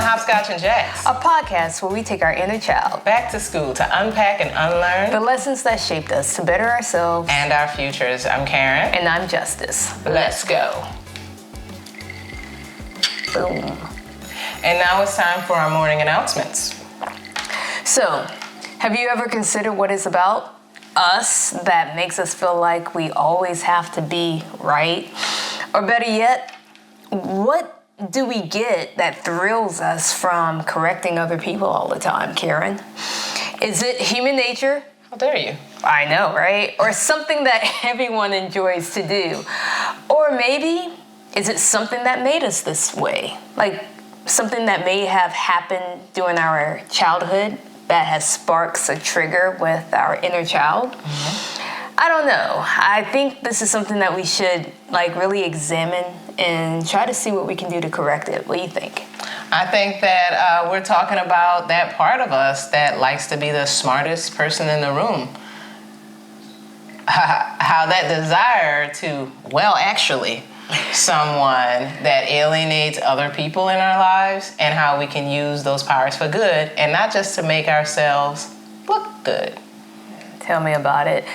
Hopscotch-N-Jacks, a podcast where we take our inner child back to school to unpack and unlearn the lessons that shaped us to better ourselves and our futures. I'm Karen. And I'm Justice. Let's go. Boom. And now it's time for our morning announcements. So, have you ever considered what it's about us that makes us feel like we always have to be right? Or better yet, what do we get that thrills us from correcting other people all the time, Karen? Is it human nature? How dare you? I know, right? Or something that everyone enjoys to do? Or maybe, is it something that made us this way? Like something that may have happened during our childhood that has sparks a trigger with our inner child? Mm-hmm. I don't know. I think this is something that we should really examine and try to see what we can do to correct it. What do you think? I think that we're talking about that part of us that likes to be the smartest person in the room. How that desire to, actually, someone that alienates other people in our lives, and how we can use those powers for good and not just to make ourselves look good. Tell me about it.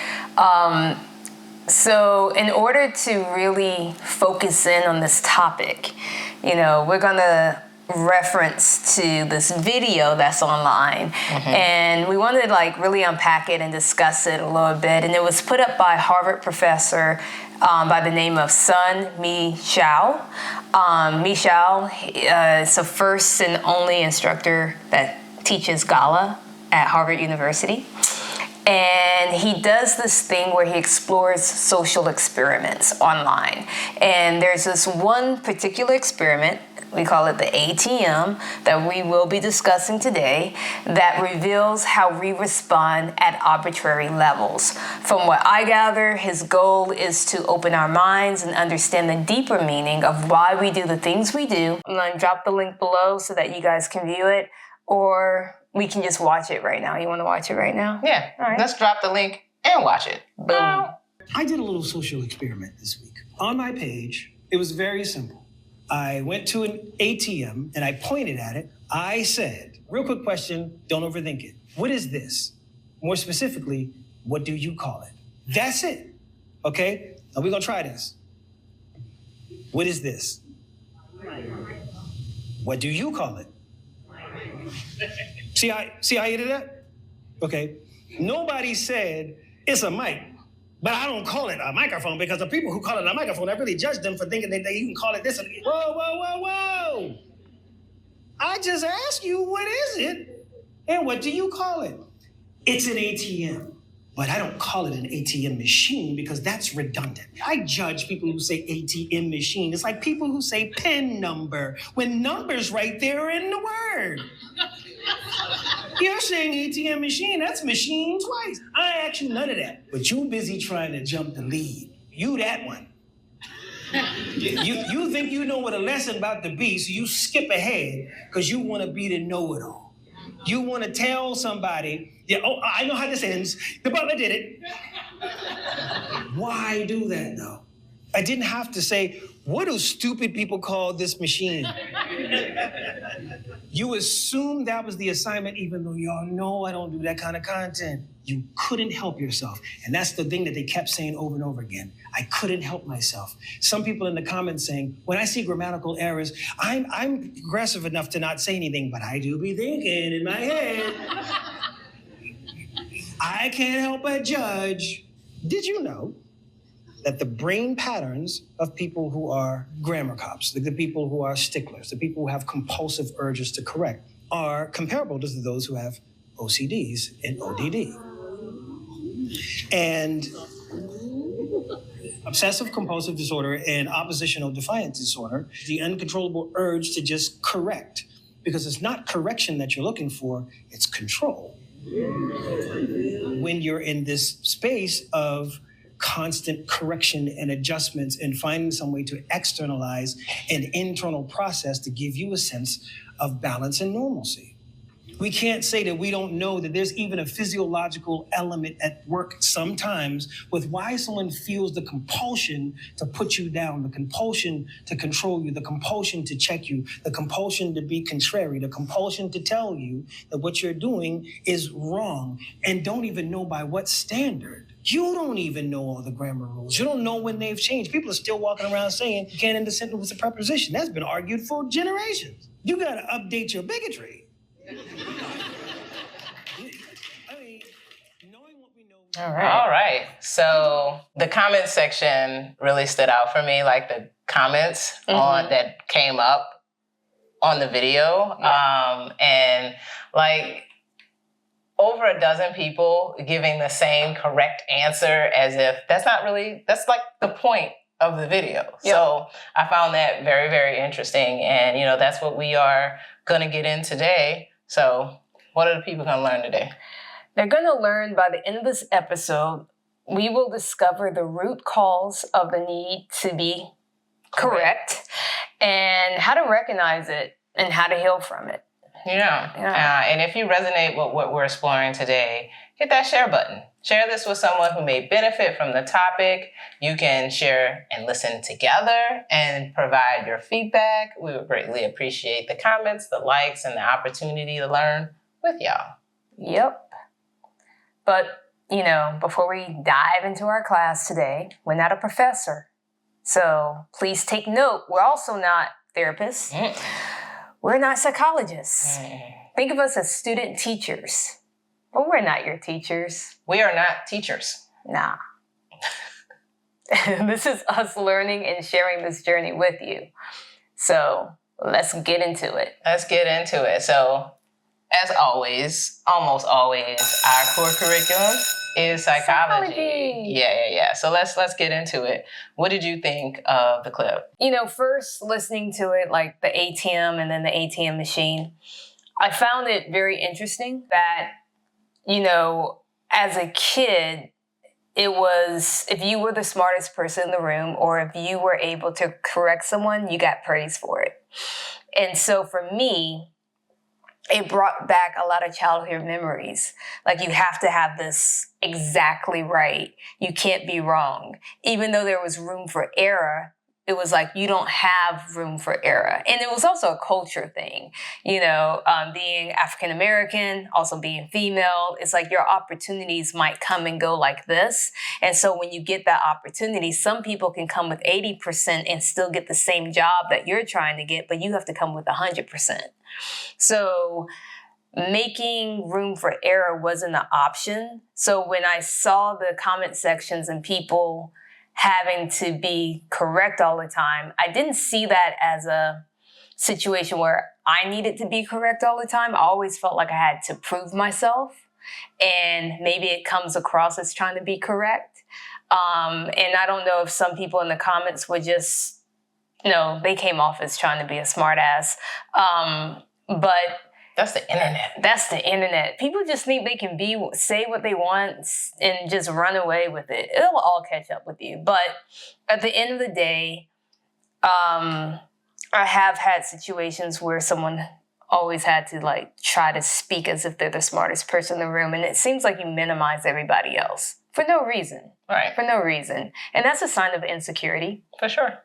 So in order to really focus in on this topic, we're going to reference to this video that's online. Mm-hmm. And we wanted to really unpack it and discuss it a little bit. And it was put up by Harvard professor by the name of Sun Mi Xiao. Mi Xiao is the first and only instructor that teaches Gala at Harvard University. And he does this thing where he explores social experiments online. And there's this one particular experiment, we call it the ATM, that we will be discussing today, that reveals how we respond at arbitrary levels. From what I gather, his goal is to open our minds and understand the deeper meaning of why we do the things we do. I'm going to drop the link below so that you guys can view it, or we can just watch it right now. You want to watch it right now? Yeah. All right. Let's drop the link and watch it. Boom. I did a little social experiment this week. On my page, it was very simple. I went to an ATM and I pointed at it. I said, real quick question, don't overthink it. What is this? More specifically, what do you call it? That's it. Okay? Now we're going to try this. What is this? What do you call it? See how you did that? Okay. Nobody said it's a mic, but I don't call it a microphone because the people who call it a microphone, I really judge them for thinking that they even call it this. Whoa. I just asked you, what is it? And what do you call it? It's an ATM, but I don't call it an ATM machine because that's redundant. I judge people who say ATM machine. It's like people who say PIN number when number's right there in the word. You're saying ATM machine, that's machine twice. I asked you none of that, but you busy trying to jump the lead. You that one. You think you know what a lesson about to be, so you skip ahead because you want to be the know-it-all. You want to tell somebody, I know how this ends. The butler did it. Why do that, though? I didn't have to say, what do stupid people call this machine? You assumed that was the assignment, even though y'all know I don't do that kind of content. You couldn't help yourself. And that's the thing that they kept saying over and over again. I couldn't help myself. Some people in the comments saying, when I see grammatical errors, I'm aggressive enough to not say anything, but I do be thinking in my head. I can't help but judge. Did you know that the brain patterns of people who are grammar cops, the people who are sticklers, the people who have compulsive urges to correct, are comparable to those who have OCDs and ODD? And obsessive compulsive disorder and oppositional defiant disorder, the uncontrollable urge to just correct, because it's not correction that you're looking for, it's control. When you're in this space of constant correction and adjustments and finding some way to externalize an internal process to give you a sense of balance and normalcy. We can't say that we don't know that there's even a physiological element at work sometimes with why someone feels the compulsion to put you down, the compulsion to control you, the compulsion to check you, the compulsion to be contrary, the compulsion to tell you that what you're doing is wrong and don't even know by what standard. You don't even know all the grammar rules. You don't know when they've changed. People are still walking around saying you can't end a sentence with a preposition. That's been argued for generations. You got to update your bigotry. All right. So the comment section really stood out for me, like the comments on that came up on the video. And like over a dozen people giving the same correct answer as if that's like the point of the video. Yep. So I found that very, very interesting. And, that's what we are going to get in today. So what are the people going to learn today? They're going to learn by the end of this episode, we will discover the root cause of the need to be correct and how to recognize it and how to heal from it. Yeah. And if you resonate with what we're exploring today, hit that share button. Share this with someone who may benefit from the topic. You can share and listen together and provide your feedback. We would greatly appreciate the comments, the likes, and the opportunity to learn with y'all. Yep. But, before we dive into our class today, we're not a professor. So please take note. We're also not therapists. We're not psychologists. Think of us as student teachers. But we're not your teachers. We are not teachers. Nah. This is us learning and sharing this journey with you. So let's get into it. So as always, almost always, our core curriculum is psychology. Yeah. So let's get into it. What did you think of the clip? First listening to it, like the ATM and then the ATM machine, I found it very interesting that, as a kid, it was, if you were the smartest person in the room or if you were able to correct someone, you got praise for it. And so for me, it brought back a lot of childhood memories. Like you have to have this exactly right. You can't be wrong. Even though there was room for error, it was like you don't have room for error. And it was also a culture thing, being African-American, also being female. It's like your opportunities might come and go like this. And so when you get that opportunity, some people can come with 80% and still get the same job that you're trying to get, but you have to come with 100%. So making room for error wasn't an option. So when I saw the comment sections and people having to be correct all the time, I didn't see that as a situation where I needed to be correct all the time. I always felt like I had to prove myself, and maybe it comes across as trying to be correct. And I don't know if some people in the comments were just, they came off as trying to be a smart ass. But that's the internet. People just think they can say what they want and just run away with it. It'll all catch up with you. But at the end of the day, I have had situations where someone always had to try to speak as if they're the smartest person in the room. And it seems like you minimize everybody else for no reason. Right. For no reason. And that's a sign of insecurity. For sure.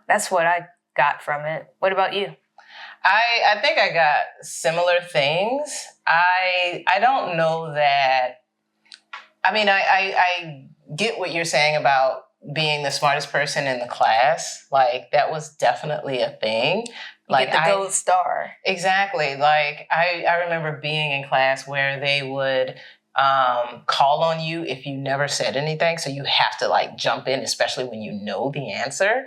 That's what I got from it. What about you? I think I got similar things. I don't know that. I mean, I get what you're saying about being the smartest person in the class. Like that was definitely a thing. You get the gold star. Exactly. Like I remember being in class where they would call on you if you never said anything. So you have to jump in, especially when you know the answer.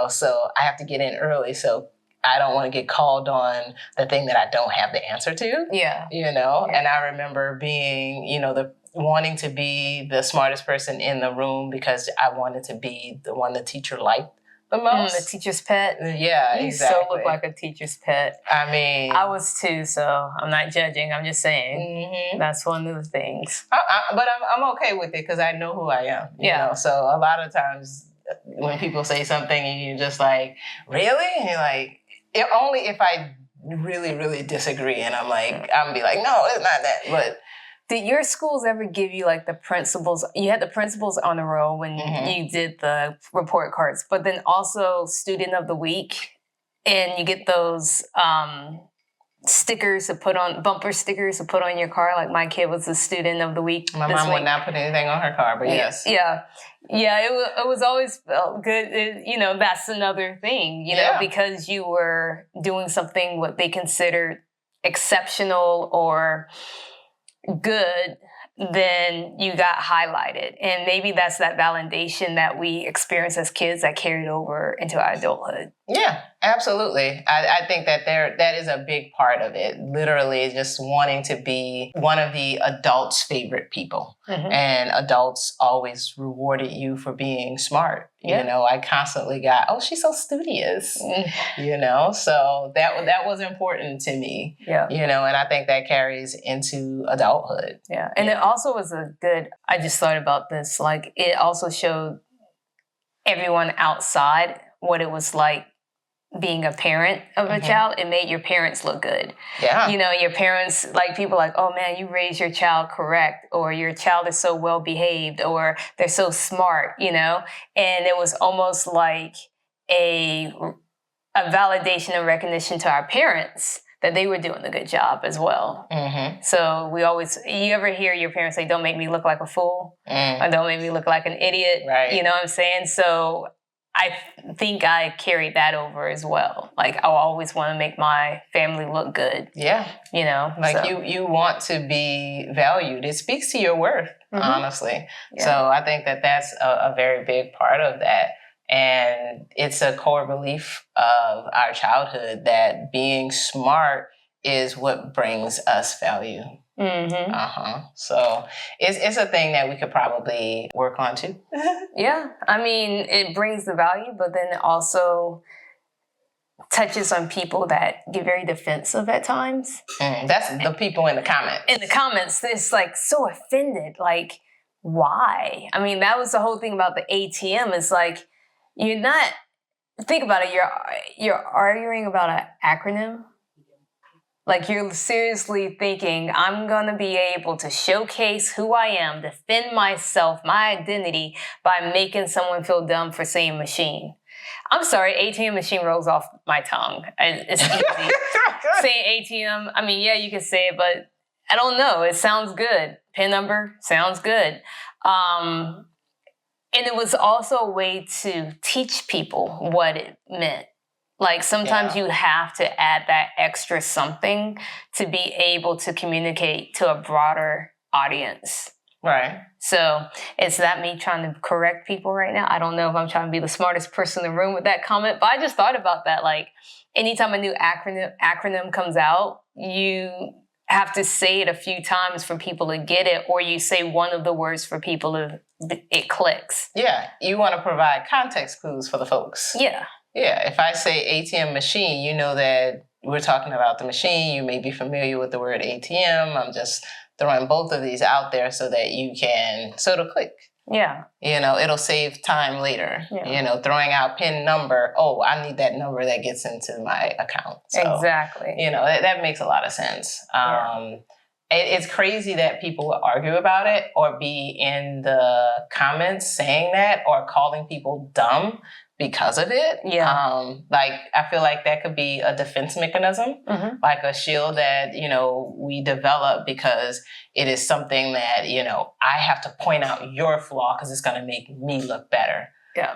So I have to get in early. So I don't want to get called on the thing that I don't have the answer to. Yeah. And I remember being, wanting to be the smartest person in the room because I wanted to be the one the teacher liked the most. The teacher's pet. Yeah, you exactly. You so look like a teacher's pet. I mean, I was too, so I'm not judging. I'm just saying that's one of the things. But I'm okay with it because I know who I am. You know? So a lot of times when people say something and you're just like, really? And you're like, only if I really, really disagree. And I'm gonna be like, no, it's not that. But did your schools ever give you like the principals? You had the principals on the roll when you did the report cards, but then also student of the week, and you get those stickers to put on, bumper stickers to put on your car. Like my kid was the student of the week. My mom would not put anything on her car, but yes. Yeah. It was always felt good. That's another thing, know, because you were doing something what they considered exceptional or good, then you got highlighted. And maybe that's that validation that we experience as kids that carried over into our adulthood. Yeah, absolutely. I think that that is a big part of it. Literally just wanting to be one of the adults' favorite people. And adults always rewarded you for being smart. Yeah. I constantly got, oh, she's so studious. So that was important to me. Yeah. And I think that carries into adulthood. Yeah. And it also was I just thought about this, like it also showed everyone outside what it was like being a parent of a child. It made your parents look good. Yeah. Your parents, like people like, oh man, you raised your child correct, or your child is so well behaved, or they're so smart, and it was almost like a validation and recognition to our parents that they were doing a good job as well. So you ever hear your parents say, don't make me look like a fool, or don't make me look like an idiot, right? You know what I'm saying? So I think I carried that over as well. Like I always want to make my family look good. Yeah. You want to be valued. It speaks to your worth, honestly. Yeah. So I think that that's a very big part of that. And it's a core belief of our childhood that being smart is what brings us value. So it's a thing that we could probably work on too. Yeah. I mean, it brings the value, but then it also touches on people that get very defensive at times. That's the people in the comments. In the comments, it's like so offended. Like, why? I mean, that was the whole thing about the ATM. It's like, you're not, think about it, you're arguing about an acronym. Like you're seriously thinking, I'm going to be able to showcase who I am, defend myself, my identity by making someone feel dumb for saying machine. I'm sorry, ATM machine rolls off my tongue. It's easy. Saying ATM, I mean, yeah, you can say it, but I don't know. It sounds good. PIN number sounds good. And it was also a way to teach people what it meant. Like sometimes you have to add that extra something to be able to communicate to a broader audience. Right. So is that me trying to correct people right now? I don't know if I'm trying to be the smartest person in the room with that comment, but I just thought about that. Like anytime a new acronym comes out, you have to say it a few times for people to get it, or you say one of the words for people to it clicks. Yeah. You want to provide context clues for the folks. Yeah. Yeah, if I say ATM machine, you know that we're talking about the machine. You may be familiar with the word ATM. I'm just throwing both of these out there so that you can sort of click. Yeah. It'll save time later. Yeah. Throwing out PIN number. Oh, I need that number that gets into my account. So, exactly. That makes a lot of sense. It's crazy that people would argue about it or be in the comments saying that or calling people dumb because of it. Yeah. I feel like that could be a defense mechanism, like a shield that, we develop because it is something that, I have to point out your flaw because it's going to make me look better. Yeah.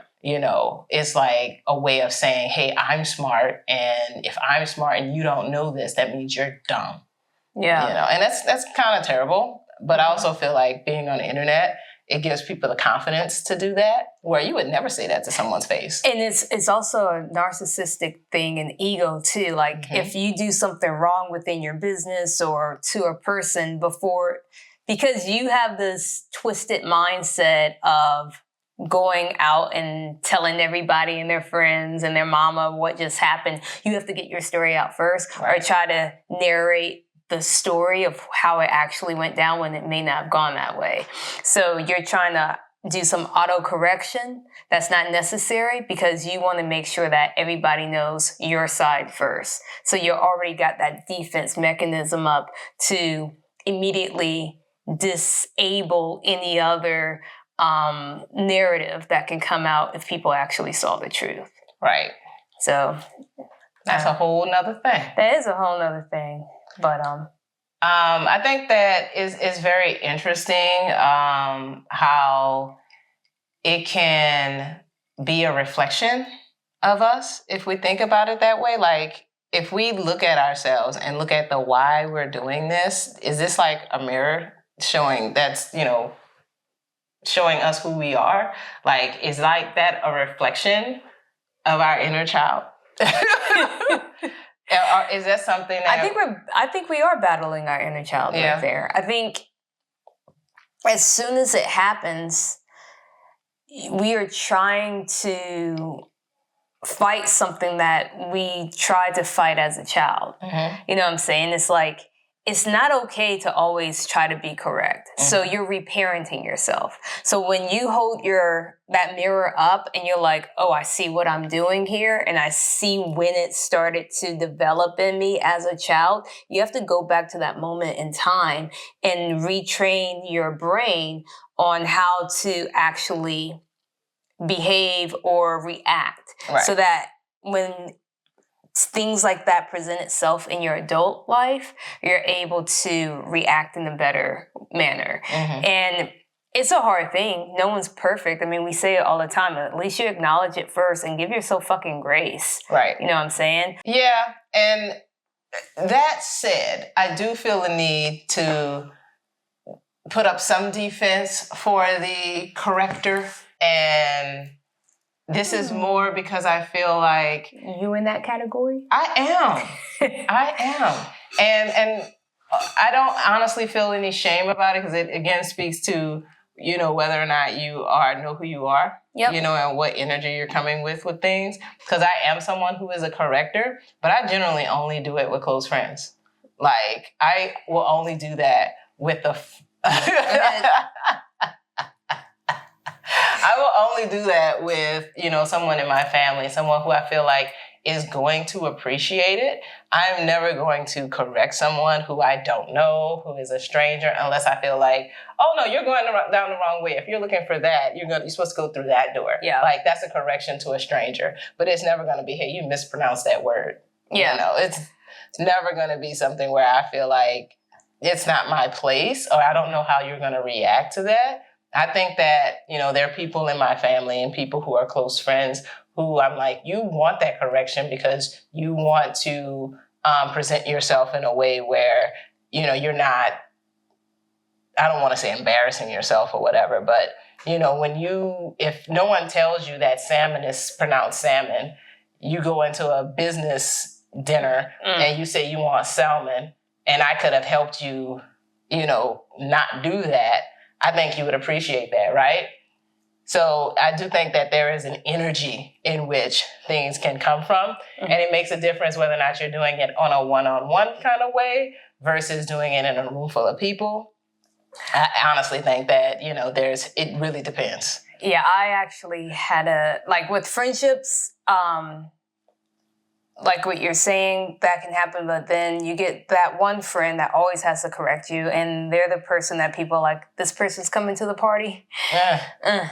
It's like a way of saying, hey, I'm smart. And if I'm smart and you don't know this, that means you're dumb. Yeah. And that's kind of terrible. But I also feel like being on the internet, it gives people the confidence to do that, where you would never say that to someone's face. And it's also a narcissistic thing and ego too. Like if you do something wrong within your business or to a person because you have this twisted mindset of going out and telling everybody and their friends and their mama what just happened, you have to get your story out first or try to narrate the story of how it actually went down when it may not have gone that way. So you're trying to do some auto correction that's not necessary because you want to make sure that everybody knows your side first. So you already got that defense mechanism up to immediately disable any other narrative that can come out if people actually saw the truth. Right. So that's a whole nother thing. That is a whole nother thing. But I think that is very interesting how it can be a reflection of us if we think about it that way. Like, if we look at ourselves and look at the why we're doing this, is this like a mirror showing showing us who we are? Like, is like that a reflection of our inner child? Or is that something that I think we are battling our inner child right there. I think as soon as it happens, we are trying to fight something that we tried to fight as a child. Mm-hmm. You know what I'm saying? It's like, it's not okay to always try to be correct. Mm-hmm. So you're reparenting yourself. So when you hold that mirror up and you're like, oh, I see what I'm doing here, and I see when it started to develop in me as a child, you have to go back to that moment in time and retrain your brain on how to actually behave or react. Right. So that when things like that present itself in your adult life, you're able to react in a better manner. Mm-hmm. And it's a hard thing. No one's perfect. I mean, we say it all the time. At least you acknowledge it first and give yourself fucking grace. Right. You know what I'm saying? Yeah. And that said, I do feel the need to put up some defense for the corrector. And this is more because I feel like... You in that category? I am. And I don't honestly feel any shame about it because it, again, speaks to, whether or not you know who you are, and what energy you're coming with things. Because I am someone who is a corrector, but I generally only do it with close friends. Like, I will only do that with I will only do that with, someone in my family, someone who I feel like is going to appreciate it. I'm never going to correct someone who I don't know, who is a stranger, unless I feel like, oh no, you're going down the wrong way. If you're looking for that, you're supposed to go through that door. Yeah. Like, that's a correction to a stranger. But it's never going to be, hey, you mispronounced that word. Yeah. It's never going to be something where I feel like it's not my place, or I don't know how you're going to react to that. I think that, there are people in my family and people who are close friends who I'm like, you want that correction because you want to present yourself in a way where, you're not, I don't want to say embarrassing yourself or whatever, but, if no one tells you that salmon is pronounced salmon, you go into a business dinner and you say you want salmon, and I could have helped you, not do that. I think you would appreciate that, right? So I do think that there is an energy in which things can come from, and it makes a difference whether or not you're doing it on a one-on-one kind of way versus doing it in a room full of people. I honestly think that, it really depends. Yeah, I actually had with friendships, like what you're saying, that can happen, but then you get that one friend that always has to correct you, and they're the person that people are like, this person's coming to the party. Yeah.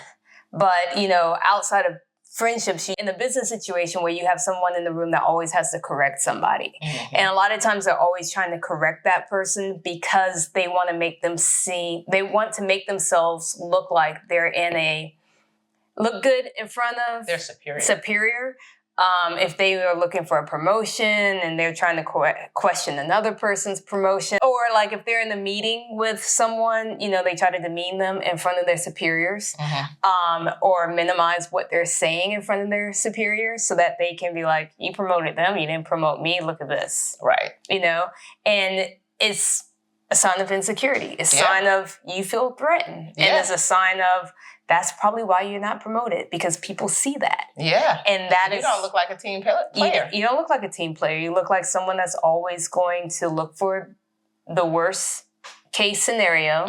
But, outside of friendships, in a business situation where you have someone in the room that always has to correct somebody. Mm-hmm. And a lot of times they're always trying to correct that person because they want to make themselves look like they're look good in front of their superior. If they are looking for a promotion and they're trying to question another person's promotion, or like if they're in a meeting with someone, they try to demean them in front of their superiors, or minimize what they're saying in front of their superiors so that they can be like, you promoted them, you didn't promote me, look at this. Right. And it's a sign of insecurity. It's a sign of you feel threatened. Yeah. And it's a sign of that's probably why you're not promoted, because people see that. Yeah. And you don't look like a team player. You don't look like a team player. You look like someone that's always going to look for the worst case scenario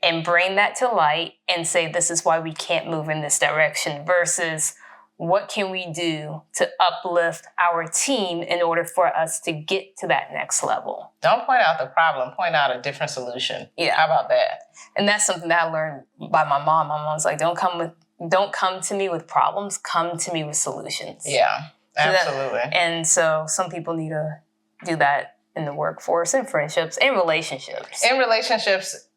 and bring that to light and say, this is why we can't move in this direction, versus what can we do to uplift our team in order for us to get to that next level? Don't point out the problem, point out a different solution. Yeah. How about that? And that's something that I learned by my mom. My mom's like, don't come to me with problems, come to me with solutions. Yeah, absolutely. And so some people need to do that in the workforce and friendships and relationships. In relationships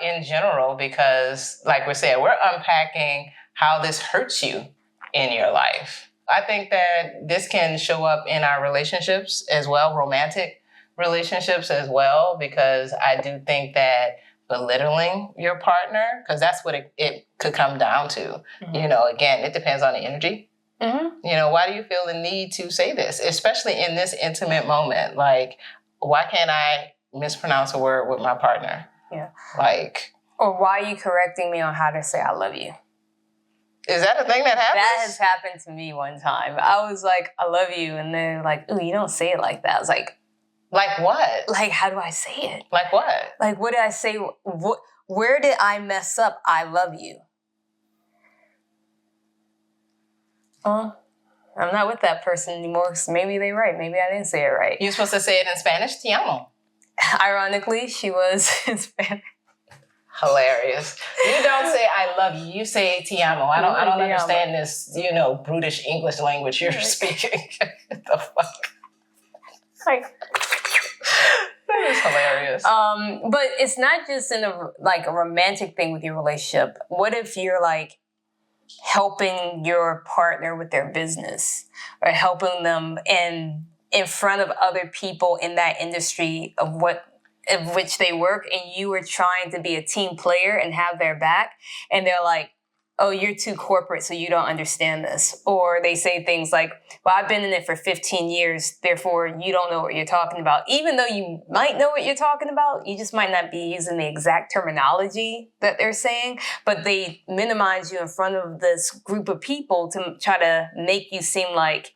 in general, because like we said, we're unpacking how this hurts you in your life. I think that this can show up in our relationships as well, romantic relationships as well, because I do think that belittling your partner, because that's what it could come down to. You know, again, it depends on the energy. You know, why do you feel the need to say this, especially in this intimate moment? Like, why can't I mispronounce a word with my partner? Yeah. Like, or why are you correcting me on how to say I love you? Is that a thing that happens? That has happened to me one time. I was like, I love you. And they're like, ooh, you don't say it like that. I was like what? Like, how do I say it? Like what? Like, what did I say? Where did I mess up? I love you. I'm not with that person anymore, so maybe they're right. Maybe I didn't say it right. You're supposed to say it in Spanish, te amo. Ironically, she was in Spanish. Hilarious. You don't say I love you. You say te amo. I don't understand this, brutish English language you're speaking. What the fuck? Like, that is hilarious. But it's not just in a romantic thing with your relationship. What if you're like helping your partner with their business, or helping them in front of other people in that industry of which they work, and you were trying to be a team player and have their back, and they're like, oh, you're too corporate, so you don't understand this. Or they say things like, well, I've been in it for 15 years, therefore you don't know what you're talking about. Even though you might know what you're talking about, you just might not be using the exact terminology that they're saying, but they minimize you in front of this group of people to try to make you seem like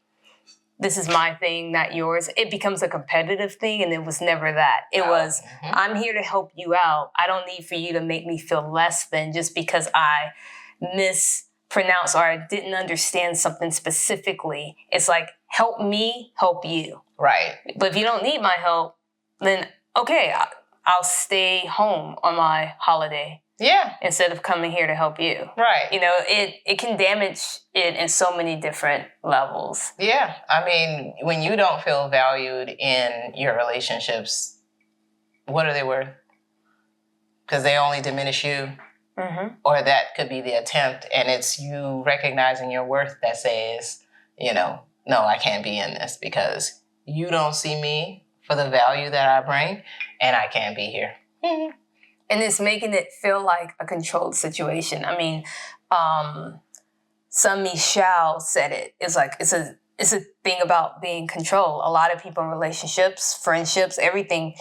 this is my thing, not yours. It becomes a competitive thing, and it was never that. It was, I'm here to help you out. I don't need for you to make me feel less than just because I mispronounced or I didn't understand something specifically. It's like, help me help you. Right. But if you don't need my help, then okay, I'll stay home on my holiday. Yeah. Instead of coming here to help you. Right. It can damage it in so many different levels. Yeah. I mean, when you don't feel valued in your relationships, what are they worth? Because they only diminish you. Or that could be the attempt, and it's you recognizing your worth that says, no, I can't be in this because you don't see me for the value that I bring, and I can't be here. And it's making it feel like a controlled situation. I mean, some Michelle said it. It's like, it's a thing about being controlled. A lot of people in relationships, friendships, everything,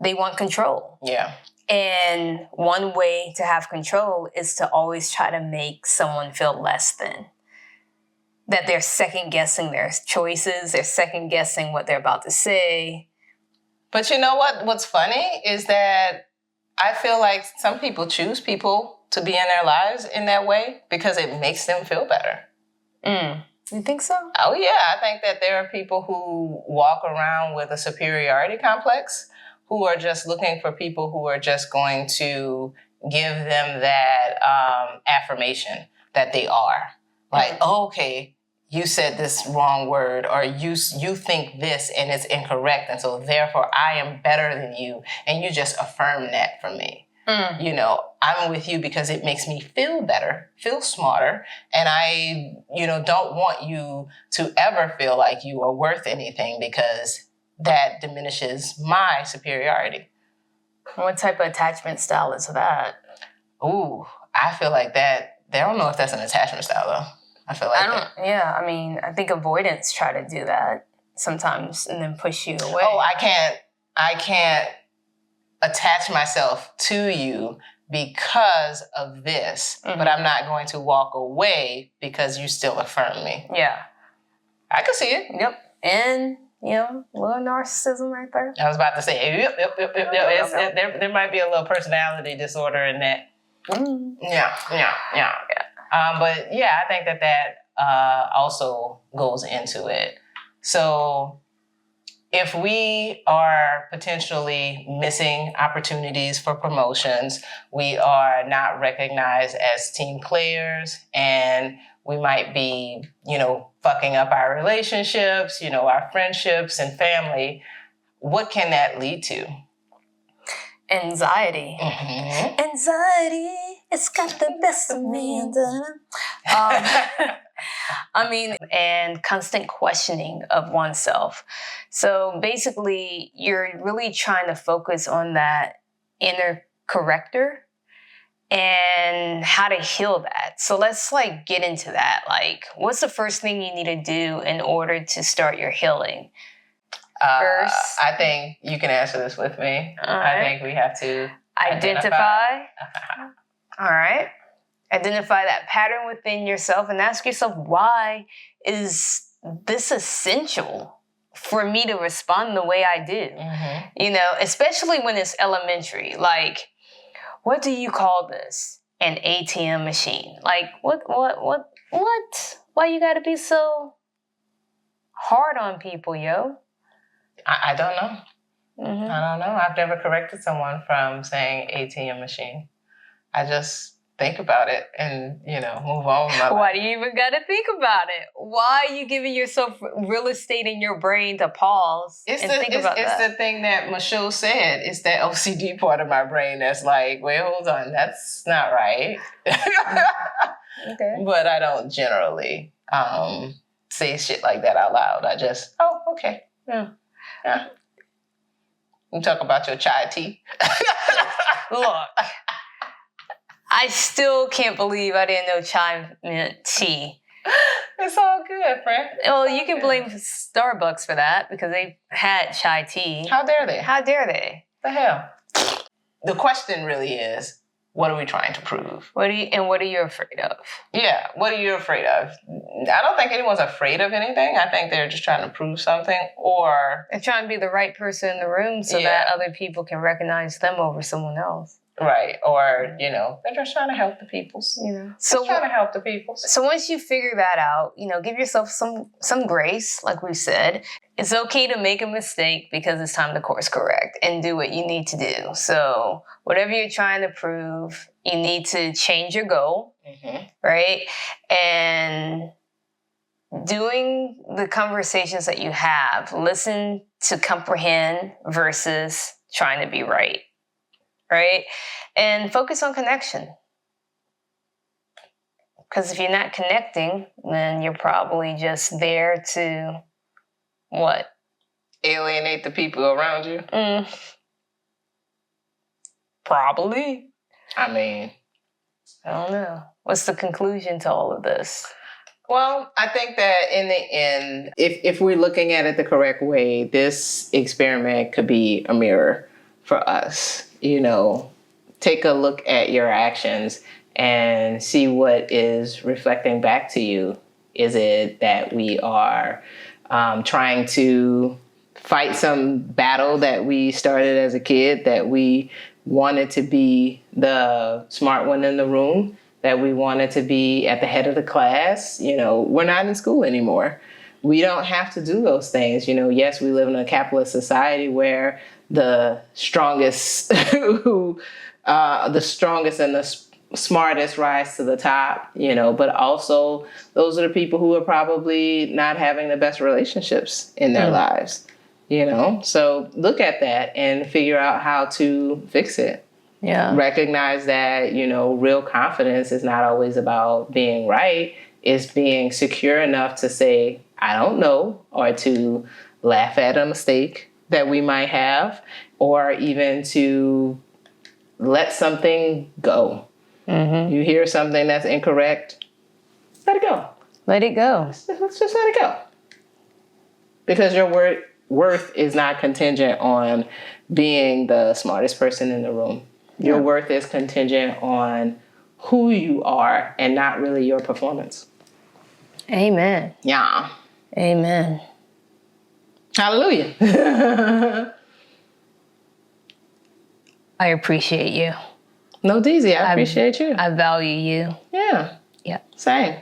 they want control. Yeah. And one way to have control is to always try to make someone feel less than. That they're second guessing their choices, they're second guessing what they're about to say. But you know what? What's funny is that I feel like some people choose people to be in their lives in that way because it makes them feel better. You think so? Oh, yeah. I think that there are people who walk around with a superiority complex who are just looking for people who are just going to give them that affirmation that they are. Like, okay, you said this wrong word, or you think this and it's incorrect, and so therefore I am better than you, and you just affirm that for me. I'm with you because it makes me feel better, feel smarter, and I, don't want you to ever feel like you are worth anything because that diminishes my superiority. What type of attachment style is that? Ooh, I feel like that. I don't know if that's an attachment style though. I feel like I think avoidance try to do that sometimes and then push you away. Oh, I can't attach myself to you because of this, but I'm not going to walk away because you still affirm me. Yeah. I can see it. Yep. And a little narcissism right there. I was about to say, there might be a little personality disorder in that. Yeah. But yeah, I think that also goes into it. So if we are potentially missing opportunities for promotions, we are not recognized as team players, and we might be, fucking up our relationships, our friendships and family, what can that lead to? Anxiety. Mm-hmm. Anxiety, it's got the best of me. And constant questioning of oneself. So basically, you're really trying to focus on that inner corrector and how to heal that. So let's get into that. What's the first thing you need to do in order to start your healing? First, I think you can answer this with me. I think we have to identify. All right. Identify that pattern within yourself and ask yourself, why is this essential for me to respond the way I do? Mm-hmm. Especially when it's elementary. What do you call this? An ATM machine. What? Why you gotta be so hard on people, yo? I don't know. Mm-hmm. I don't know. I've never corrected someone from saying ATM machine. I just think about it and, move on with my life. Why do you even got to think about it? Why are you giving yourself real estate in your brain to pause think about that? It's the thing that Michelle said. It's that OCD part of my brain that's like, wait, hold on. That's not right. Okay. But I don't generally say shit like that out loud. I just, okay. Yeah. You talk about your chai tea. Look, I still can't believe I didn't know chai meant tea. It's all good, friend. Well, you can blame Starbucks for that because they had chai tea. How dare they? How dare they? The hell? The question really is, what are we trying to prove? What are you afraid of? Yeah, what are you afraid of? I don't think anyone's afraid of anything. I think they're just trying to prove something, or they're trying to be the right person in the room so that other people can recognize them over someone else. Right, or they're just trying to help the peoples. So trying to help the peoples. So once you figure that out, give yourself some grace, like we said. It's okay to make a mistake because it's time to course correct and do what you need to do. So whatever you're trying to prove, you need to change your goal, right? And doing the conversations that you have, listen to comprehend versus trying to be right? And focus on connection. Because if you're not connecting, then you're probably just there to, what? Alienate the people around you? Probably. I mean, I don't know. What's the conclusion to all of this? Well, I think that in the end, if we're looking at it the correct way, this experiment could be a mirror for us. Take a look at your actions and see what is reflecting back to you. Is it that we are trying to fight some battle that we started as a kid, that we wanted to be the smart one in the room, that we wanted to be at the head of the class? We're not in school anymore. We don't have to do those things. Yes, we live in a capitalist society where the strongest and the smartest rise to the top, but also those are the people who are probably not having the best relationships in their lives, So look at that and figure out how to fix it. Yeah. Recognize that, real confidence is not always about being right. It's being secure enough to say, I don't know, or to laugh at a mistake that we might have, or even to let something go. You hear something that's incorrect, let it go. Let it go. Let's just let it go. Because your worth is not contingent on being the smartest person in the room. Your worth is contingent on who you are and not really your performance. Amen. Yeah. Amen. Hallelujah. I appreciate you. No, Deezy, I appreciate you. I value you. Yeah. Yeah. Same.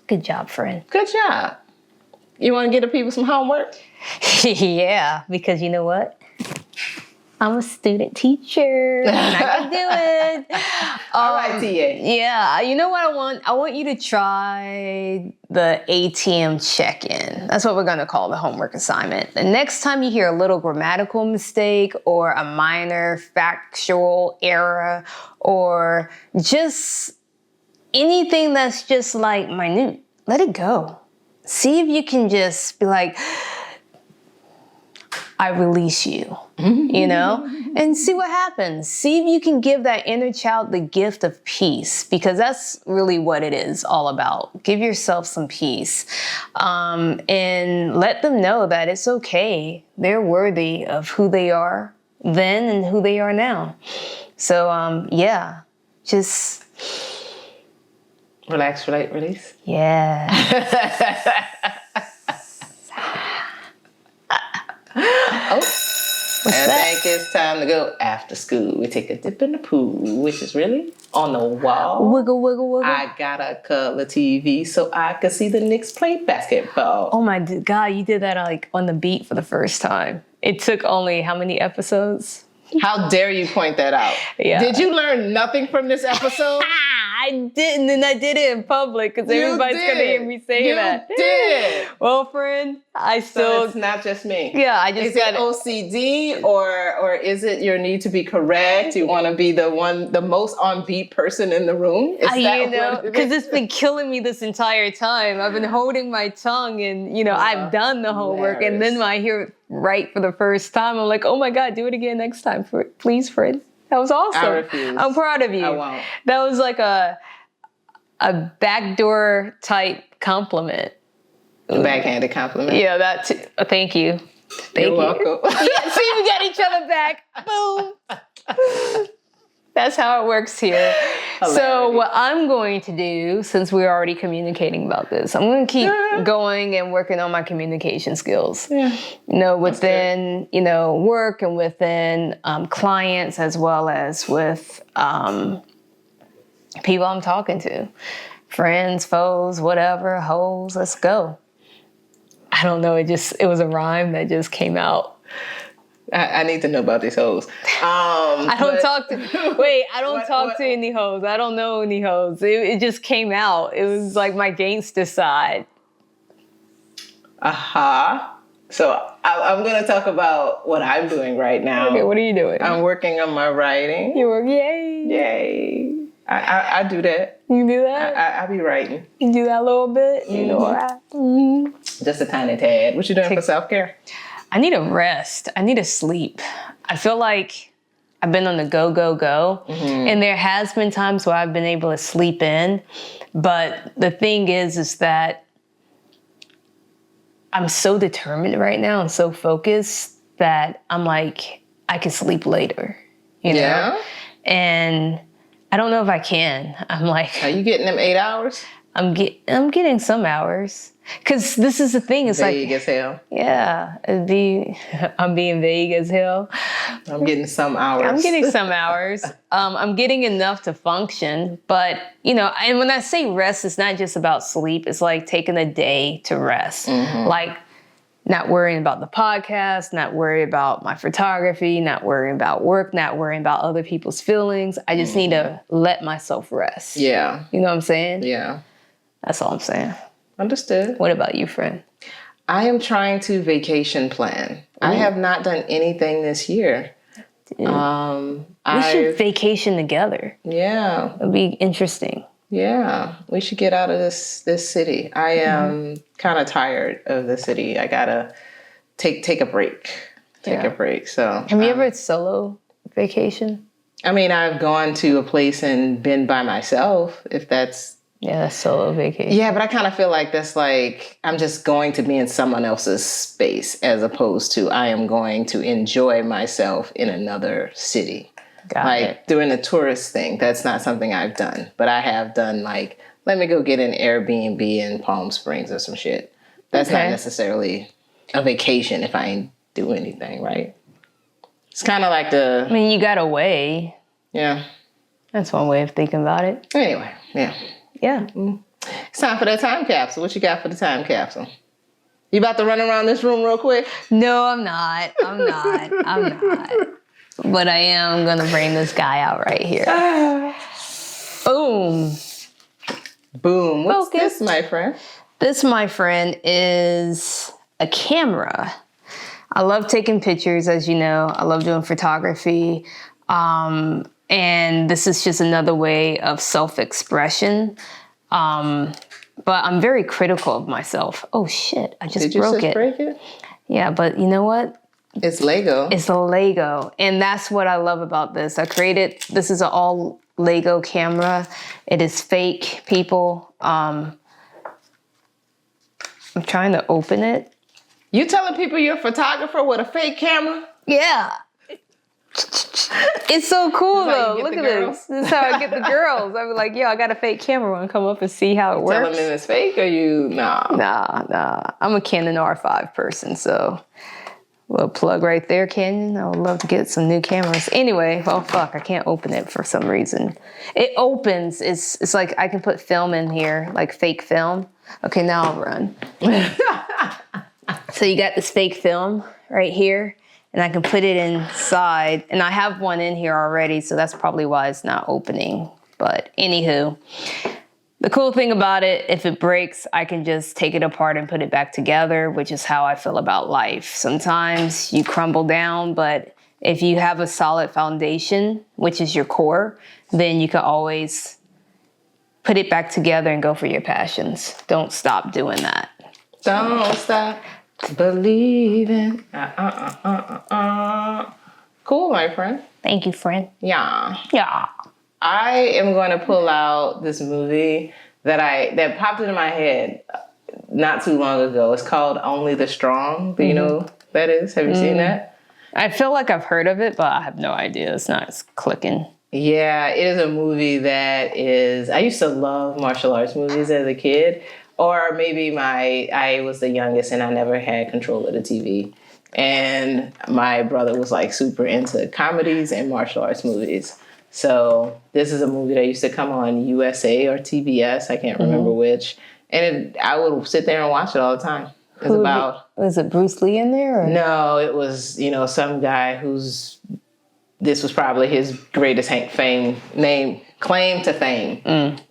Good job, friend. Good job. You want to get the people some homework? Yeah, because you know what? I'm a student teacher. I'm not gonna do it. All right, TA. Yeah, you know what I want? I want you to try the ATM check-in. That's what we're gonna call the homework assignment. The next time you hear a little grammatical mistake or a minor factual error or just anything that's just like minute, let it go. See if you can just be like, I release you, you know, and see what happens. See if you can give that inner child the gift of peace, because that's really what it is all about. Give yourself some peace, and let them know that it's okay. They're worthy of who they are then and who they are now. So, yeah, just relax, relate, release. Yeah. Oh, I think it's time to go after school. We take a dip in the pool, which is really on the wall. Wiggle, wiggle, wiggle. I got a color TV so I could see the Knicks play basketball. Oh my God, you did that like on the beat for the first time. It took only how many episodes? How dare you point that out? Yeah. Did you learn nothing from this episode? I didn't, and I did it in public because everybody's going to hear me say that. You did. Well, friend, I still... So it's not just me. Yeah, I just got it. OCD or is it your need to be correct? You want to be the most on beat person in the room? Is that you know, because it's been killing me this entire time. I've been holding my tongue and, you know, I've done the homework. And then when I hear it right for the first time, I'm like, oh my God, do it again next time. Please, friend. That was awesome. I refuse. I'm proud of you. I won't. That was like a backdoor type compliment. A backhanded compliment. Yeah, that too. Thank you. You're welcome. Yeah, see, we got each other back. Boom. That's how it works here. Hilarious. So what I'm going to do, since we're already communicating about this, I'm going to keep going and working on my communication skills. Yeah. You know, within, you know, work and within clients, as well as with people I'm talking to. Friends, foes, whatever, hoes, let's go. I don't know, it was a rhyme that just came out. I need to know about these hoes. I don't talk to any hoes. I don't know any hoes. It just came out. It was like my gangster side. So I'm going to talk about what I'm doing right now. Okay, what are you doing? I'm working on my writing. You work, yay. Yay. I do that. You do that? I be writing. You do that a little bit? You know what? Mm-hmm. Just a tiny tad. What you doing for self-care? I need a rest. I need to sleep. I feel like I've been on the go, go, go. Mm-hmm. And there has been times where I've been able to sleep in. But the thing is that I'm so determined right now and so focused that I'm like, I can sleep later, you know? Yeah. And I don't know if I can. I'm like... Are you getting them 8 hours? I'm getting some hours. Because this is the thing. It's vague as hell. Yeah. I'm being vague as hell. I'm getting some hours. I'm getting some hours. I'm getting enough to function. But, you know, and when I say rest, it's not just about sleep. It's like taking a day to rest. Mm-hmm. Like not worrying about the podcast, not worrying about my photography, not worrying about work, not worrying about other people's feelings. I just need to let myself rest. Yeah. You know what I'm saying? Yeah. That's all I'm saying. Understood. What about you, friend? I am trying to vacation plan. I have not done anything this year. We should vacation together. Yeah. It'd be interesting. Yeah. We should get out of this city. I am kind of tired of the city. I gotta take a break. Take a break. So have you ever solo vacation? I mean, I've gone to a place and been by myself, if that's... Yeah, that's solo vacation. Yeah, but I kind of feel like that's like I'm just going to be in someone else's space as opposed to I am going to enjoy myself in another city. Got it. Doing a tourist thing, that's not something I've done. But I have done like, let me go get an Airbnb in Palm Springs or some shit. That's not necessarily a vacation if I ain't do anything, right? It's kind of like I mean, you got to weigh. Yeah. That's one way of thinking about it. Anyway, yeah. Yeah. It's time for that time capsule. What you got for the time capsule? You about to run around this room real quick? No, I'm not. But I am going to bring this guy out right here. Boom. Boom. What's Focus. this, my friend? This, my friend, is a camera. I love taking pictures, as you know. I love doing photography. And this is just another way of self-expression. But I'm very critical of myself. Oh, shit. I just broke it. Did you just break it? Yeah, but you know what? It's Lego. It's a Lego. And that's what I love about this. This is an all Lego camera. It is fake, people. I'm trying to open it. You telling people you're a photographer with a fake camera? Yeah. It's so cool though. Look at girls? this. This is how I get the girls. I was like, yo, I got a fake camera. Want to come up and see how it works? Tell them it's fake or you, nah. Nah. I'm a Canon R5 person, so little plug right there, Canon. I would love to get some new cameras. Anyway, well, fuck, I can't open it for some reason. It opens. It's like I can put film in here, like fake film. Okay, now I'll run. So you got this fake film right here, and I can put it inside. And I have one in here already, so that's probably why it's not opening. But anywho, the cool thing about it, if it breaks, I can just take it apart and put it back together, which is how I feel about life. Sometimes you crumble down, but if you have a solid foundation, which is your core, then you can always put it back together and go for your passions. Don't stop doing that. Don't stop believing. Cool, my friend. Thank you, friend. Yeah. Yeah. I am going to pull out this movie that popped into my head not too long ago. It's called Only the Strong. Do you know what that is? Have you seen that? I feel like I've heard of it, but I have no idea. It's clicking. Yeah, it is a movie that is... I used to love martial arts movies as a kid. Or maybe I was the youngest and I never had control of the TV. And my brother was like super into comedies and martial arts movies. So this is a movie that used to come on USA or TBS. I can't remember which. And I would sit there and watch it all the time. It was about... Was it Bruce Lee in there? Or? No, it was, some guy this was probably his greatest claim to fame.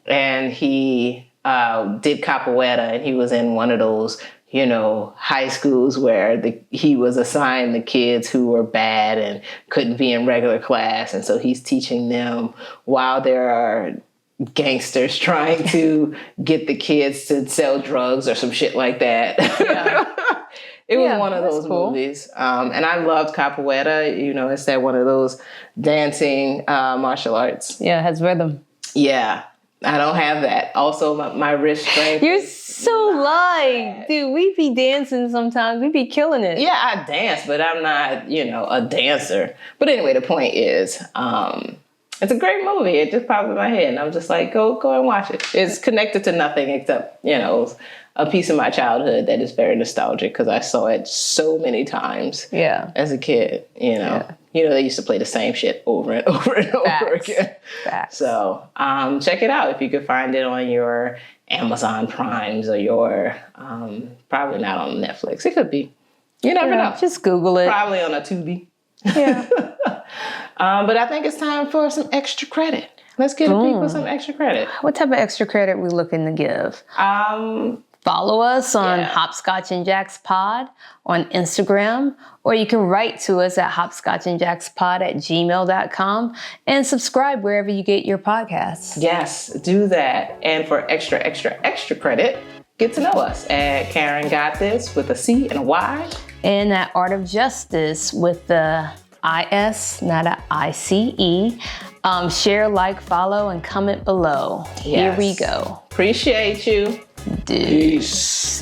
And he did capoeira, and he was in one of those, high schools where he was assigned the kids who were bad and couldn't be in regular class. And so he's teaching them while there are gangsters trying to get the kids to sell drugs or some shit like that. Yeah. It was one of those movies. And I loved capoeira. It's that one of those dancing martial arts. Yeah, it has rhythm. Yeah. I don't have that. Also, my wrist strength. You're so light. Dude, we be dancing sometimes. We be killing it. Yeah, I dance, but I'm not, a dancer. But anyway, the point is, it's a great movie. It just popped in my head, and I'm just like, go and watch it. It's connected to nothing except, a piece of my childhood that is very nostalgic because I saw it so many times as a kid, Yeah. They used to play the same shit over and over and over again. Facts. So check it out if you could find it on your Amazon Primes or your, probably not on Netflix. It could be. You never know. Just Google it. Probably on a Tubi. Yeah. But I think it's time for some extra credit. Let's give the people some extra credit. What type of extra credit we looking to give? Follow us on Hopscotch-N-Jacks Pod on Instagram, or you can write to us at hopscotchandjackspod@gmail.com and subscribe wherever you get your podcasts. Yes, do that. And for extra credit, get to know us at Karen Got This with a C and a Y. And at Art of Justice with the IS, not a ICE. Share, like, follow, and comment below. Yes. Here we go. Appreciate you. Deuces.